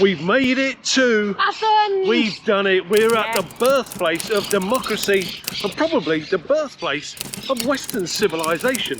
We've made it to Athens! We've done it. We're at the birthplace of democracy and probably the birthplace of Western civilization.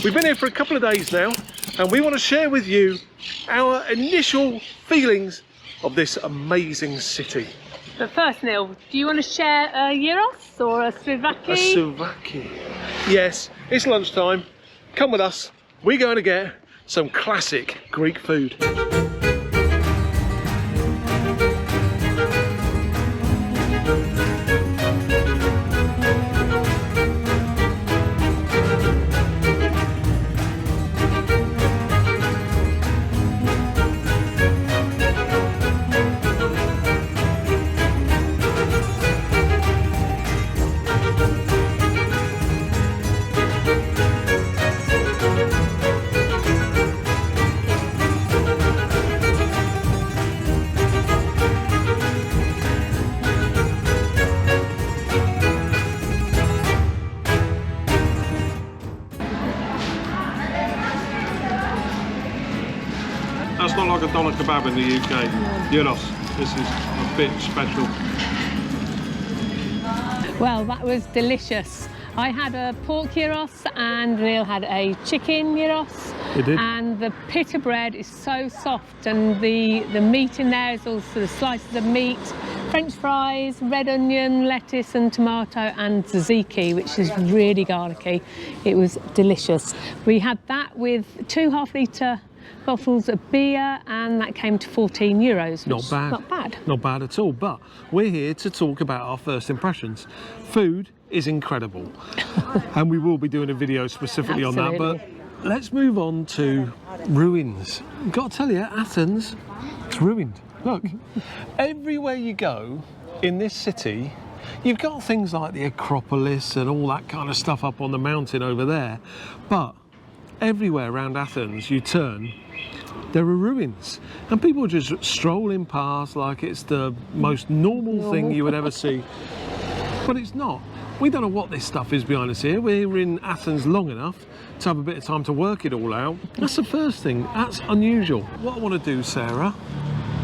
We've been here for a couple of days now and we want to share with you our initial feelings of this amazing city. But first, Neil, do you want to share a gyros or a souvlaki? A souvlaki. Yes, it's lunchtime. Come with us. We're going to get some classic Greek food. That's not like a doner kebab in the UK. Gyros. This is a bit special. Well, that was delicious. I had a pork gyros and Neil had a chicken gyros. You did? And the pita bread is so soft and the meat in there is also the slices of meat, French fries, red onion, lettuce and tomato and tzatziki, which is really garlicky. It was delicious. We had that with 2 half-litre bottles of beer and that came to €14. Not bad. Not bad. Not bad at all. But we're here to talk about our first impressions. Food is incredible. And we will be doing a video specifically on that. But let's move on to ruins. I've got to tell you, Athens, it's ruined. Look, everywhere you go in this city, you've got things like the Acropolis and all that kind of stuff up on the mountain over there. But everywhere around Athens you turn, there are ruins and people just strolling past like it's the most normal thing you would ever see. But it's not. We don't know what this stuff is behind us here. We're in Athens long enough to have a bit of time to work it all out. That's the first thing. That's unusual. What I want to do, Sarah,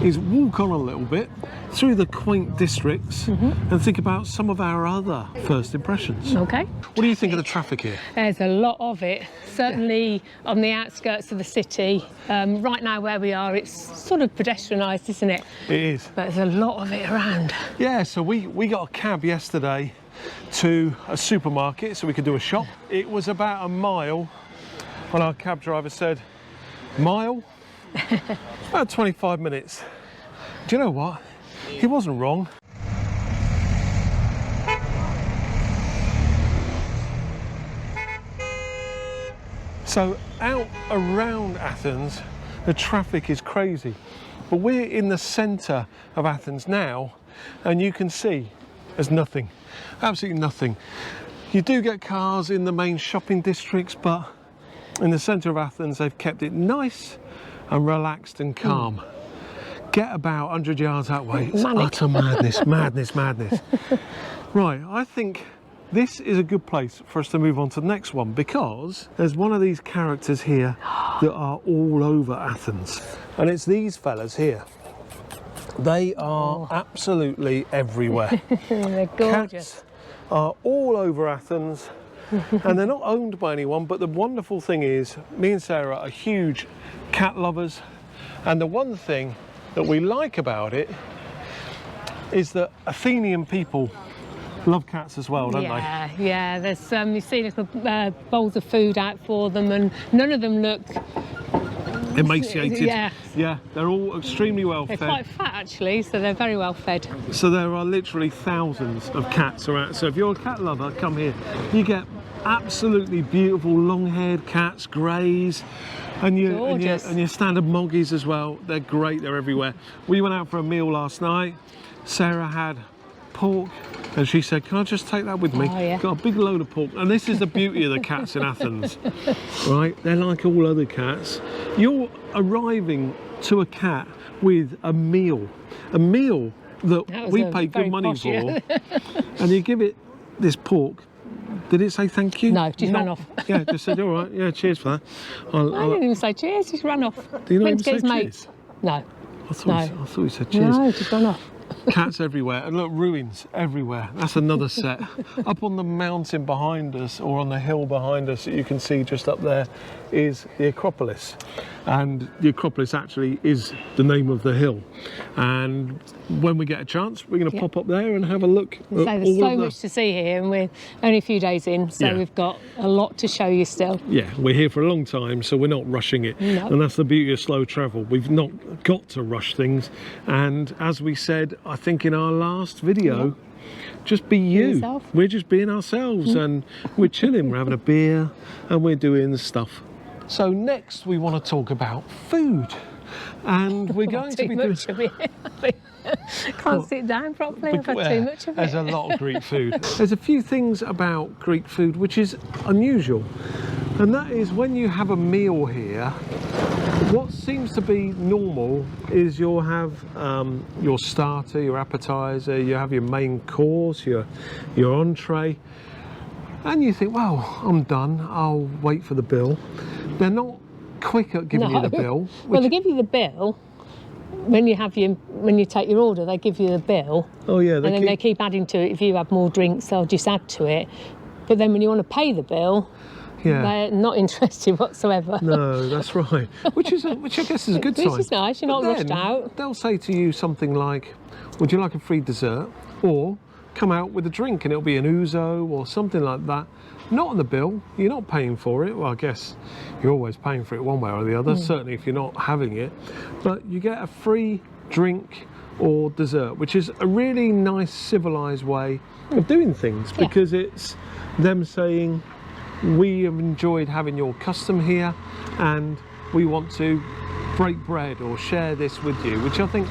is walk on a little bit through the quaint districts and think about some of our other first impressions. Okay. What do you think of the traffic here? There's a lot of it, certainly on the outskirts of the city. Right now where we are, it's sort of pedestrianised, isn't it? It is. But there's a lot of it around. Yeah, so we got a cab yesterday to a supermarket so we could do a shop. It was about a mile, and our cab driver said, mile? About 25 minutes. Do you know what? He wasn't wrong. So out around Athens, the traffic is crazy. But we're in the centre of Athens now, and you can see there's nothing, absolutely nothing. You do get cars in the main shopping districts, but in the centre of Athens, they've kept it nice and relaxed and calm. Get about 100 yards that way. It's utter madness, madness, madness. Right, I think this is a good place for us to move on to the next one because there's one of these characters here that are all over Athens. And it's these fellas here. They are absolutely everywhere. They're gorgeous. Cats are all over Athens. And they're not owned by anyone, but the wonderful thing is, me and Sarah are huge cat lovers, and the one thing that we like about it is that Athenian people love cats as well, don't they? Yeah, there's you see little bowls of food out for them and none of them look emaciated. Yeah, they're all extremely well fed. They're quite fat actually, so they're very well fed. So there are literally thousands of cats around. So if you're a cat lover, come here. You get absolutely beautiful long-haired cats, greys, and your standard moggies as well. They're great, they're everywhere. We went out for a meal last night. Sarah had pork and she said, can I just take that with me? Oh, yeah. Got a big load of pork. And this is the beauty of the cats in Athens, right? They're like all other cats. You're arriving to a cat with a meal that we pay good money for, and you give it this pork. Did it say thank you? No, just ran off. Yeah, just said, all right, yeah, cheers for that. I didn't even say cheers, just ran off. Do you not Went even to say get his cheers? mates. No. I thought you said cheers. No, just gone off. Cats everywhere, and look, ruins everywhere. That's another set. Up on the mountain behind us, or on the hill behind us that you can see just up there, is the Acropolis. And the Acropolis actually is the name of the hill. And when we get a chance, we're going to pop up there and have a look. So there's so much to see here, and we're only a few days in, so we've got a lot to show you still. Yeah, we're here for a long time, so we're not rushing it. No. And that's the beauty of slow travel. We've not got to rush things. And as we said, I think in our last video, just be you. We're just being ourselves, and we're chilling, we're having a beer, and we're doing stuff. So next we want to talk about food. And we're going to be doing... Can't sit down properly, I've had too much of it. There's a lot of Greek food. There's a few things about Greek food which is unusual, and that is when you have a meal here, what seems to be normal is you'll have your starter, your appetizer, you have your main course, your entree, and you think, well, I'm done, I'll wait for the bill. They're not quick at giving you the bill. Well, they give you the bill when you take your order. They give you the bill. Oh yeah, and then they keep adding to it. If you have more drinks, they'll just add to it. But then when you want to pay the bill, they're not interested whatsoever. No, that's right. Which I guess is a good sign. Which is nice. You're not rushed out. They'll say to you something like, "Would you like a free dessert?" Or come out with a drink, and it'll be an ouzo or something like that. Not on the bill, you're not paying for it. Well, I guess you're always paying for it one way or the other, certainly if you're not having it. But you get a free drink or dessert, which is a really nice civilised way of doing things, because it's them saying, we have enjoyed having your custom here and we want to break bread or share this with you, which I think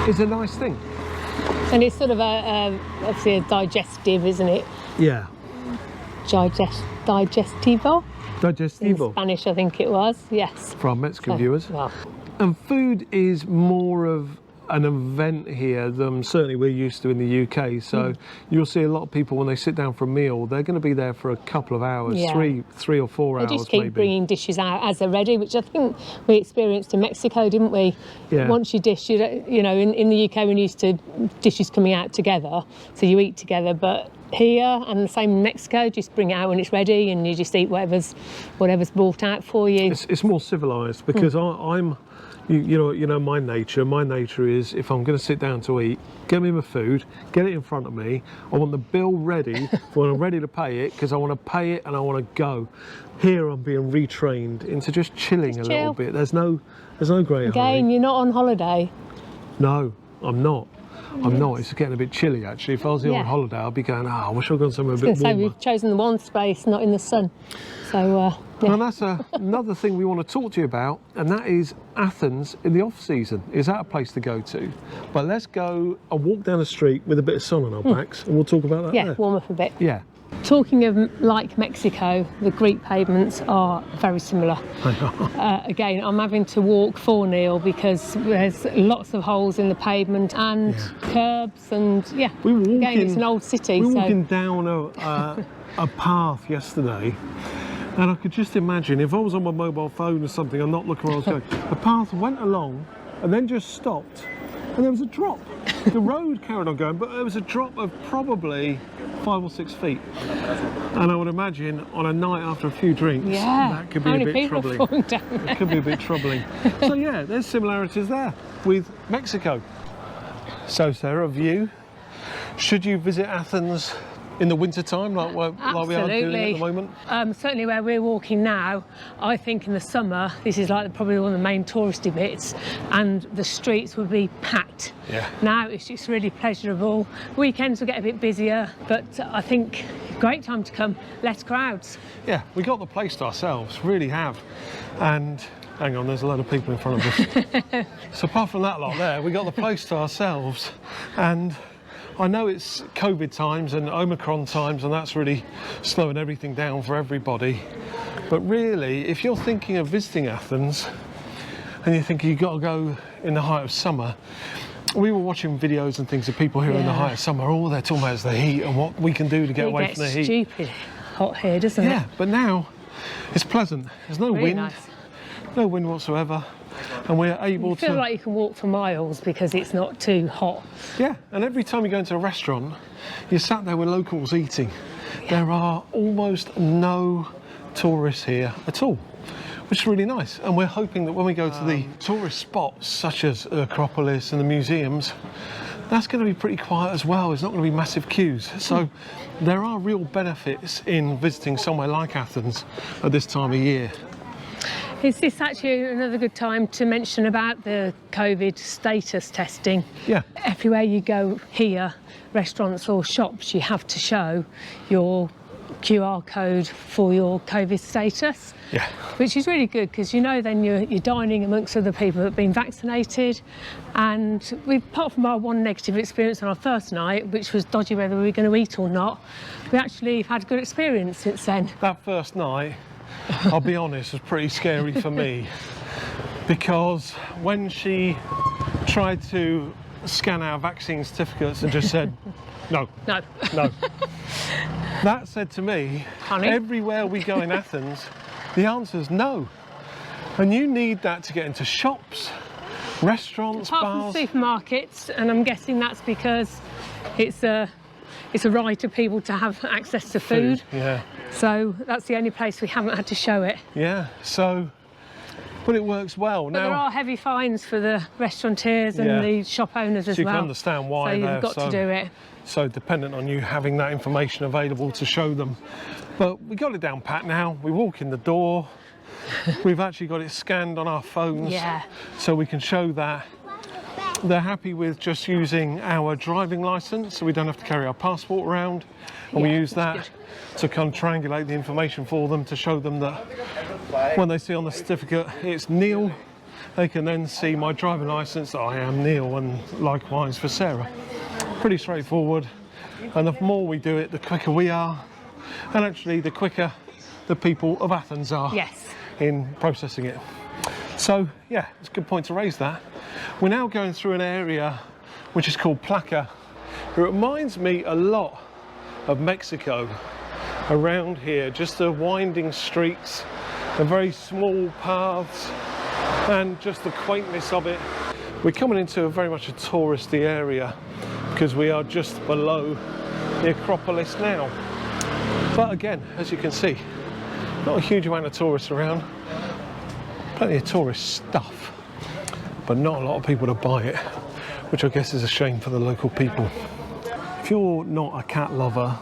is a nice thing. And it's sort of obviously a digestive, isn't it? Yeah. Digestivo? Digestivo. In Spanish, I think it was, yes. For our Mexican viewers. Well. And food is more of an event here than certainly we're used to in the UK. So you'll see a lot of people when they sit down for a meal, they're going to be there for a couple of hours, three or 4 hours. They just keep bringing dishes out as they're ready, which I think we experienced in Mexico, didn't we? Yeah. Once you dish, you know, in the UK we're used to dishes coming out together, so you eat together, but here and the same in Mexico, just bring it out when it's ready and you just eat whatever's brought out for you. It's more civilised, because I'm you know my nature. My nature is, if I'm going to sit down to eat, get me my food, get it in front of me. I want the bill ready when I'm ready to pay it, because I want to pay it and I want to go. Here I'm being retrained into just chilling a little bit. There's no great hurry. Again, you're not on holiday. No, I'm not. I'm not. It's getting a bit chilly, actually. If I was here on holiday, I'd be going, I wish I'd gone somewhere a bit warmer. We've chosen the warm space, not in the sun. So, And that's another thing we want to talk to you about, and that is Athens in the off-season. Is that a place to go to? But let's go and walk down the street with a bit of sun on our backs, and we'll talk about that there. Warm up a bit. Yeah. Talking of like Mexico, the Greek pavements are very similar. Again, I'm having to walk for Neil because there's lots of holes in the pavement and curbs, and it's an old city. We were walking down a path yesterday, and I could just imagine if I was on my mobile phone or something, I'm not looking where I was going. The path went along and then just stopped, and there was a drop. The road carried on going, but there was a drop of probably 5 or 6 feet. And I would imagine on a night after a few drinks, that could be a bit troubling. It could be a bit troubling. So yeah, there's similarities there with Mexico. So Sarah, view, should you visit Athens in the winter time, like we are doing at the moment? Certainly where we're walking now, I think in the summer, this is like probably one of the main touristy bits, and the streets would be packed. Yeah. Now it's just really pleasurable. Weekends will get a bit busier, but I think great time to come, less crowds. Yeah, we got the place to ourselves, really have. And hang on, there's a lot of people in front of us. So apart from that lot there, we got the place to ourselves, and I know it's COVID times and Omicron times, and that's really slowing everything down for everybody. But really, if you're thinking of visiting Athens and you think you've got to go in the height of summer, we were watching videos and things of people here in the height of summer. All they're talking about is the heat and what we can do to get away from the heat. It gets stupid hot here, doesn't it? Yeah, but now it's pleasant. There's no wind. Nice. No wind whatsoever. and we're able You feel to... like you can walk for miles because it's not too hot. Yeah, and every time you go into a restaurant, you're sat there with locals eating. There are almost no tourists here at all, which is really nice. And we're hoping that when we go to the tourist spots, such as the Acropolis and the museums, that's going to be pretty quiet as well. There's not going to be massive queues. So there are real benefits in visiting somewhere like Athens at this time of year. Is this actually another good time to mention about the COVID status testing? Yeah. Everywhere you go here, restaurants or shops, you have to show your QR code for your COVID status. Yeah. Which is really good because you know then you're dining amongst other people that have been vaccinated. And apart from our one negative experience on our first night, which was dodgy whether we were going to eat or not, we actually have had a good experience since then. That first night, I'll be honest, was pretty scary for me, because when she tried to scan our vaccine certificates and just said, no, No. no. That said to me, Honey? everywhere we go in Athens, the answer is no. And you need that to get into shops, restaurants, Apart bars. from supermarkets, and I'm guessing that's because it's a right of people to have access to food. Yeah, So that's the only place we haven't had to show it. yeah. So, but it works well. But there are heavy fines for the restaurateurs and Yeah. the shop owners as you well. can understand why So they're you've got to do it. so dependent on you having that information available to show them. But we got it down pat now. We walk in the door. We've actually got it scanned on our phones, Yeah. so we can show that. They're happy with just using our driving licence, so we don't have to carry our passport around. And we Yeah, use that's that to kind of triangulate the information for them, to show them that when they see on the certificate it's Neil, they can then see my driving licence that I am Neil, and likewise for Sarah. Pretty straightforward, and the more we do it, the quicker we are, and actually the quicker the people of Athens are Yes. in processing it. So yeah, it's a good point to raise that. We're now going through an area which is called Plaka. It reminds me a lot of Mexico around here, just the winding streets, the very small paths, and just the quaintness of it. We're coming into very much a touristy area because we are just below the Acropolis now. But again, as you can see, not a huge amount of tourists around. Plenty of tourist stuff, but not a lot of people to buy it, which I guess is a shame for the local people. If you're not a cat lover,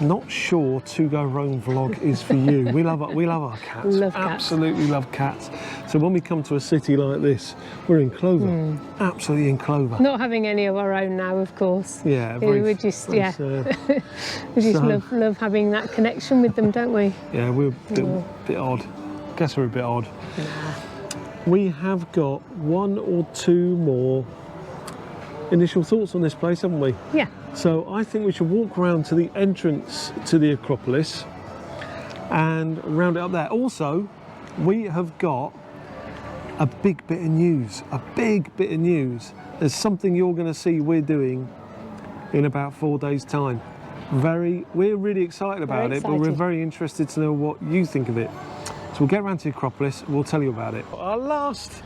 not sure To Go Roam vlog is for you. We love our cats. Love cats. Absolutely love cats. So when we come to a city like this, we're in clover. Absolutely in clover. Not having any of our own now, of course. Yeah, We just, very yeah. sad. We just So- love having that connection with them, don't we? Yeah, we're a bit odd. Guess we're a bit odd. We have got one or two more initial thoughts on this place, haven't we? Yeah. So I think we should walk around to the entrance to the Acropolis and round it up there. Also, we have got a big bit of news. A big bit of news. There's something you're going to see we're doing in about 4 days' time. We're really excited about Very it, but we're excited. very interested to know what you think of it. So we'll get around to the Acropolis and we'll tell you about it. Our last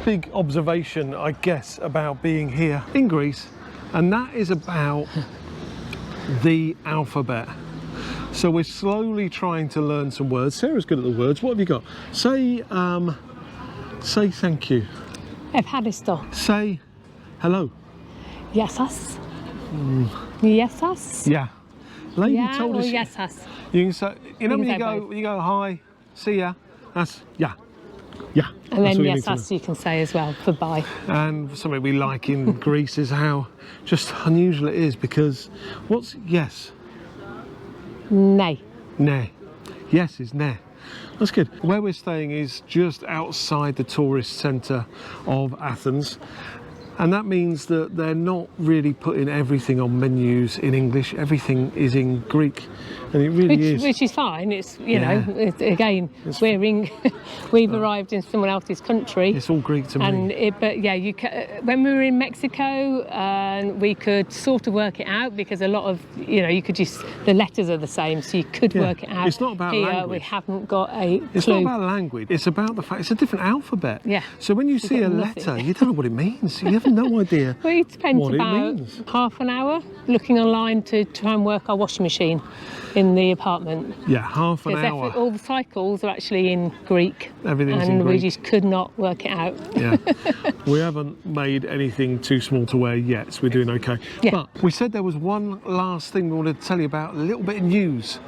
big observation, I guess, about being here in Greece, and that is about the alphabet. So we're slowly trying to learn some words. Sarah's good at the words. What have you got? Say thank you. Ευχαριστώ. Say hello. Γεια σας. Γεια σας. Yeah. Lady Yeah told or us. γεια σας. You can say, you know, You when can say you go hi, see ya. That's yeah. Yeah. And That's then what you yes need to know. us you can say as well for bye. And something we like in Greece is how just unusual it is, because what's yes? Ναι. Ne. Yes is ne. That's good. Where we're staying is just outside the tourist centre of Athens, and that means that they're not really putting everything on menus in English. Everything is in Greek And it really is. Which is fine. It's, you Yeah. know, again, we've arrived in someone else's country. It's all Greek to me. But yeah, when we were in Mexico, we could sort of work it out because a lot of, you know, you could just, the letters are the same, so you could work it out. It's not about Here, language. we haven't got a clue. It's not about language. It's about the fact it's a different alphabet. Yeah. So when you see a got nothing. letter, you don't know what it means. You have no idea We spent what it about means. half an hour looking online to try and work our washing machine in the apartment. Yeah, half an Because hour. all the cycles are actually in Greek. Everything's in and we Greek. just could not work it out. Yeah, we haven't made anything too small to wear yet, so we're doing okay. Yeah. But we said there was one last thing we wanted to tell you about, a little bit of news.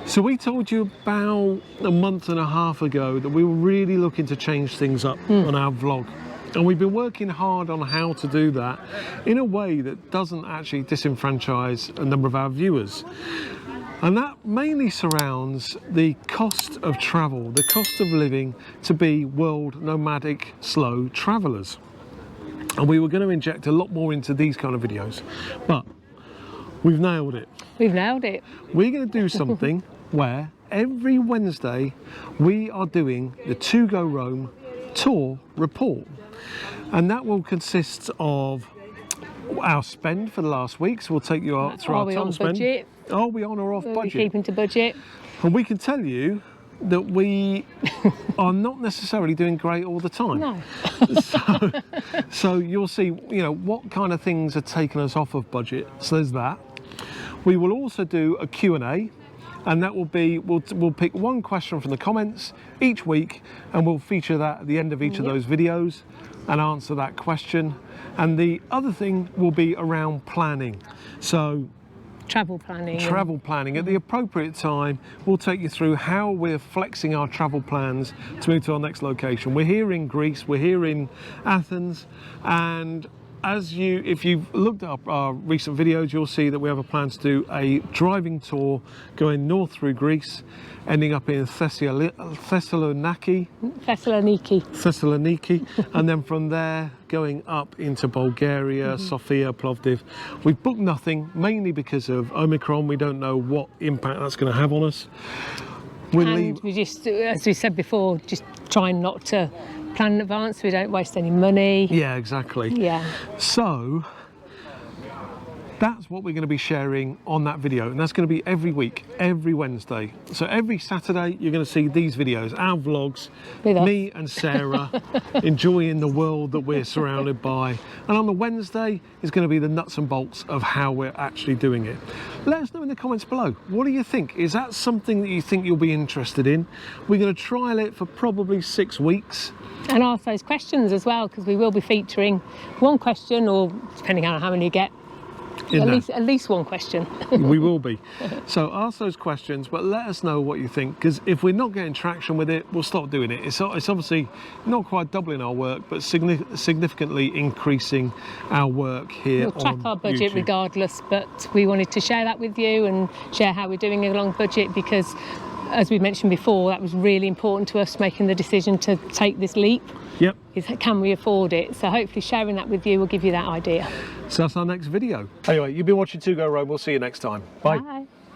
So we told you about a month and a half ago that we were really looking to change things up on our vlog. And we've been working hard on how to do that in a way that doesn't actually disenfranchise a number of our viewers. And that mainly surrounds the cost of travel, the cost of living to be world nomadic slow travellers. And we were going to inject a lot more into these kind of videos, but we've nailed it. We've nailed it. We're going to do something where every Wednesday we are doing the To Go Rome tour report. And that will consist of our spend for the last week. So we'll take you out through our total spend. Budget? Are we on or off Are we budget? keeping to budget? And we can tell you that we are not necessarily doing great all the time. No. So you'll see, you know, what kind of things are taking us off of budget. So there's that. We will also do a Q&A, and that will be, we'll pick one question from the comments each week, and we'll feature that at the end of each of those videos and answer that question. And the other thing will be around planning. So Travel planning. travel planning. At the appropriate time, we'll take you through how we're flexing our travel plans to move to our next location. We're here in Greece, we're here in Athens, and if you've looked up our recent videos, you'll see that we have a plan to do a driving tour going north through Greece, ending up in Thessaloniki, and then from there going up into Bulgaria, Sofia, Plovdiv. We've booked nothing, mainly because of Omicron. We don't know what impact that's going to have on us. And we just, as we said before, just trying not to plan in advance so we don't waste any money. Yeah, exactly. Yeah. So that's what we're going to be sharing on that video, and that's going to be every week, every Wednesday. So every Saturday you're going to see these videos, our vlogs, With us. me and Sarah enjoying the world that we're surrounded by, and on the Wednesday is going to be the nuts and bolts of how we're actually doing it. Let us know in the comments below, what do you think? Is that something that you think you'll be interested in? We're going to trial it for probably 6 weeks. And ask those questions as well, because we will be featuring one question, or depending on how many you get, at least one question. We will be. So ask those questions, but let us know what you think, because if we're not getting traction with it, we'll stop doing it. It's obviously not quite doubling our work, but significantly increasing our work here. We'll track our budget YouTube. regardless, but we wanted to share that with you and share how we're doing along budget, because as we mentioned before, that was really important to us, making the decision to take this leap. Yep. Can we afford it? So hopefully sharing that with you will give you that idea. So that's our next video. Anyway, you've been watching To Go Rome. We'll see you next time. Bye. Bye.